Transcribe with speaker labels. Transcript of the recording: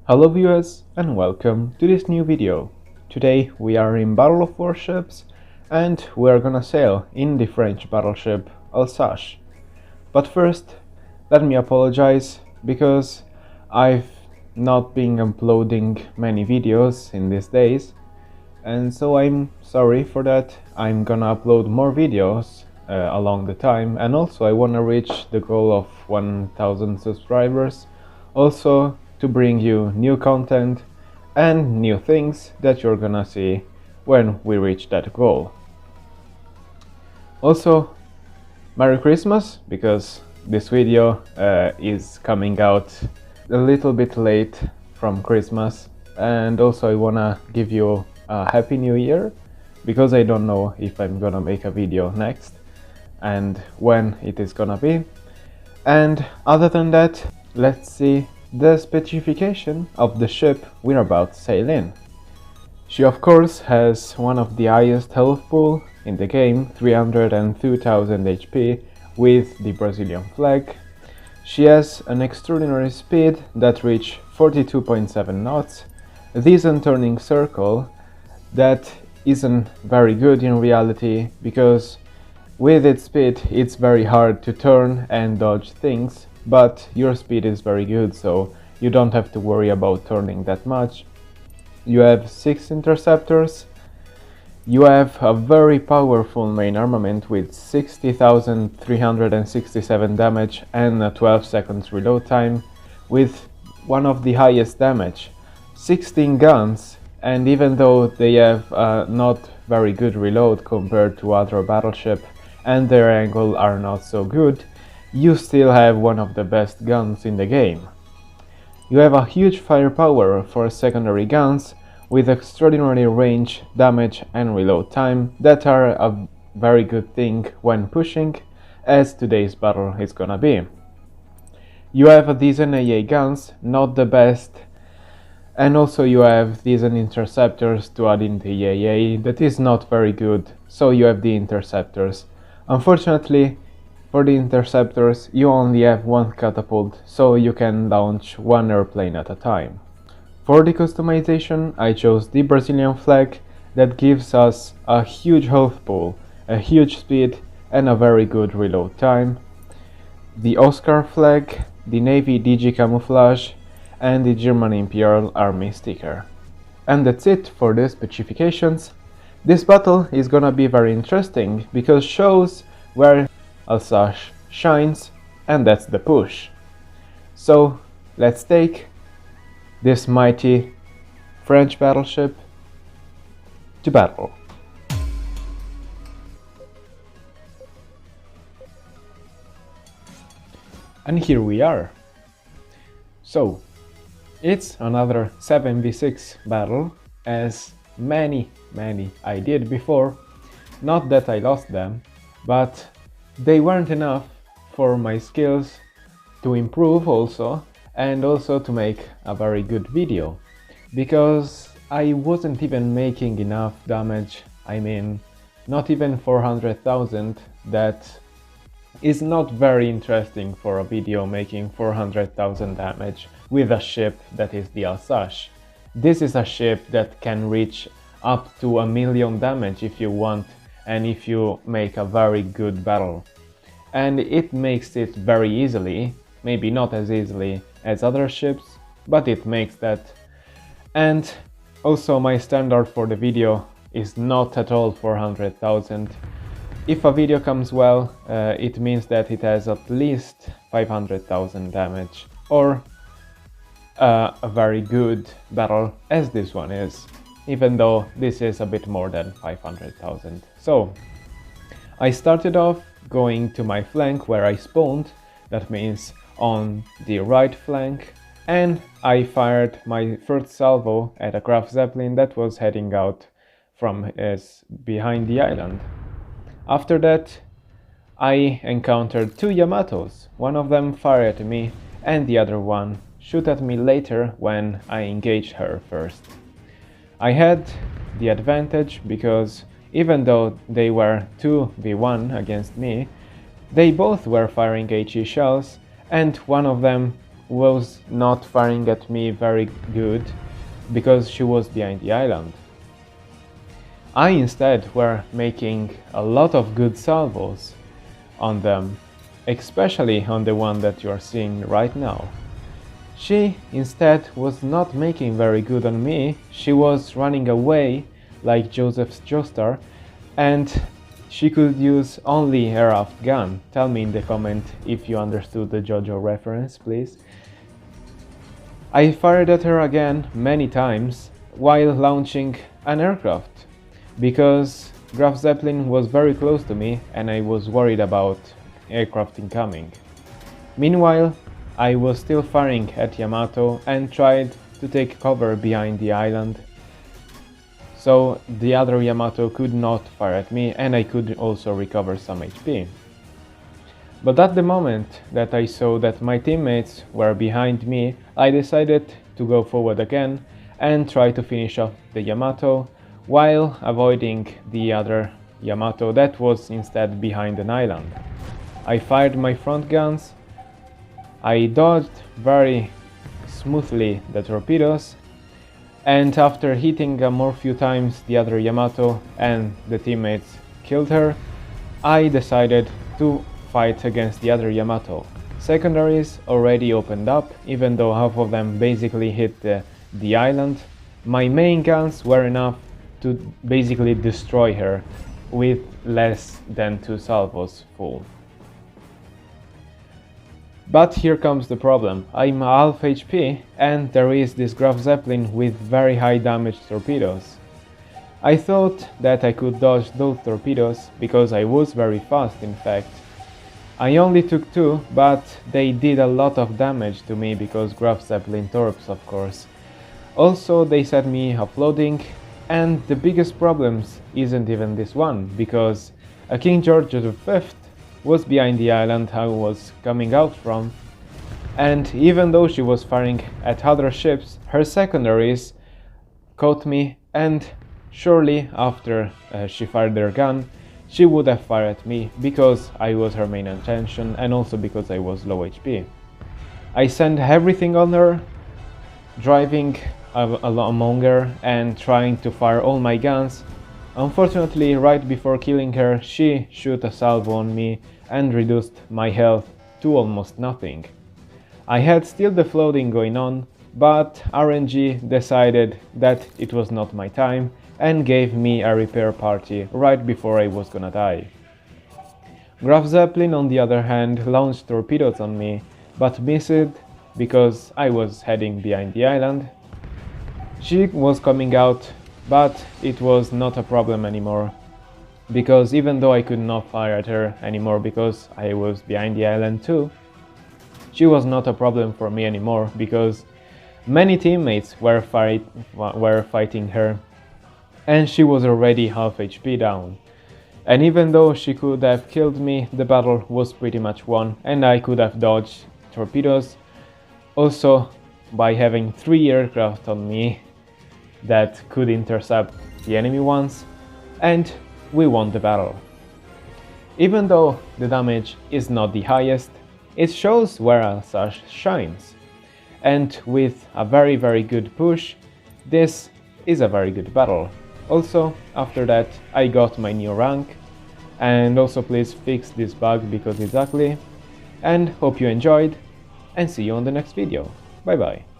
Speaker 1: Hello viewers and welcome to this new video. Today we are in Battle of Warships and we are gonna sail in the French battleship Alsace. But first, let me apologize because I've not been uploading many videos in these days, and so I'm sorry for that. I'm gonna upload more videos along the time, and also I wanna reach the goal of 1000 subscribers, also to bring you new content and new things that you're gonna see when we reach that goal. Also, Merry Christmas, because this video is coming out a little bit late from Christmas, and also I wanna give you a Happy New Year, because I don't know if I'm gonna make a video next and when it is gonna be. And other than that, let's see the specification of the ship we're about to sail in. She of course has one of the highest health pool in the game, 302,000 HP with the Brazilian flag. She has an extraordinary speed that reaches 42.7 knots, a decent turning circle that isn't very good in reality, because with its speed it's very hard to turn and dodge things, but your speed is very good, so you don't have to worry about turning that much. You have 6 interceptors. You have a very powerful main armament with 60,367 damage and a 12 seconds reload time, with one of the highest damage, 16 guns, and even though they have not very good reload compared to other battleships and their angle are not so good, you still have one of the best guns in the game. You have a huge firepower for secondary guns with extraordinary range, damage and reload time that are a very good thing when pushing, as today's battle is gonna be. You have a decent AA guns, not the best, and also you have decent interceptors to add in the AA that is not very good, so you have the interceptors. Unfortunately, for the interceptors you only have one catapult, so you can launch one airplane at a time. For the customization, I chose the Brazilian flag that gives us a huge health pool, a huge speed and a very good reload time, the Oscar flag, the Navy DG camouflage and the German Imperial Army sticker. And that's it for the specifications. This battle is gonna be very interesting because it shows where Alsace shines, and that's the push. So let's take this mighty French battleship to battle. And here we are. So it's another 7v6 battle, as many I did before. Not that I lost them, but they weren't enough for my skills to improve also, and also to make a very good video, because I wasn't even making enough damage. I mean, not even 400,000. That is not very interesting for a video making 400,000 damage with a ship that is the Alsace. This is a ship that can reach up to 1,000,000 damage if you want, and if you make a very good battle. And it makes it very easily, maybe not as easily as other ships, but it makes that. And also my standard for the video is not at all 400,000. If a video comes well, it means that it has at least 500,000 damage, or a very good battle as this one is, even though this is a bit more than 500,000. So I started off going to my flank where I spawned, that means on the right flank, and I fired my first salvo at a Graf Zeppelin that was heading out from behind the island. After that I encountered 2 Yamatos. One of them fired at me and the other one shoot at me later when I engaged her first. I had the advantage because even though they were 2v1 against me, they both were firing HE shells, and one of them was not firing at me very good because she was behind the island. I instead were making a lot of good salvos on them, especially on the one that you are seeing right now. She instead was not making very good on me. She was running away like Joseph's Joestar, and she could use only a raft gun. Tell me in the comment if you understood the JoJo reference, please. I fired at her again many times while launching an aircraft, because Graf Zeppelin was very close to me and I was worried about aircraft incoming. Meanwhile, I was still firing at Yamato and tried to take cover behind the island, so the other Yamato could not fire at me and I could also recover some HP. But at the moment that I saw that my teammates were behind me, I decided to go forward again and try to finish off the Yamato while avoiding the other Yamato that was instead behind an island. I fired my front guns, I dodged very smoothly the torpedoes, and after hitting a more few times the other Yamato and the teammates killed her, I decided to fight against the other Yamato. Secondaries already opened up, even though half of them basically hit the island. My main guns were enough to basically destroy her with less than 2 salvos full. But here comes the problem. I'm half HP and there is this Graf Zeppelin with very high damage torpedoes. I thought that I could dodge those torpedoes because I was very fast, in fact. I only took 2, but they did a lot of damage to me because Graf Zeppelin torps, of course. Also, they set me offloading, and the biggest problems isn't even this one, because a King George V was behind the island I was coming out from, and even though she was firing at other ships, her secondaries caught me, and surely after she fired their gun, she would have fired at me because I was her main attention and also because I was low HP. I sent everything on her, driving among her and trying to fire all my guns. Unfortunately, right before killing her, she shot a salvo on me and reduced my health to almost nothing. I had still the floating going on, but RNG decided that it was not my time and gave me a repair party right before I was gonna die. Graf Zeppelin, on the other hand, launched torpedoes on me, but missed because I was heading behind the island. She was coming out, but it was not a problem anymore, because even though I could not fire at her anymore because I was behind the island too, she was not a problem for me anymore because many teammates were fighting her and she was already half HP down. And even though she could have killed me, the battle was pretty much won and I could have dodged torpedoes. Also, by having 3 aircraft on me that could intercept the enemy ones, and we won the battle. Even though the damage is not the highest, it shows where Alsace shines. And with a very good push, this is a very good battle. Also, after that, I got my new rank, and also please fix this bug because it's ugly, and hope you enjoyed, and see you on the next video. Bye bye.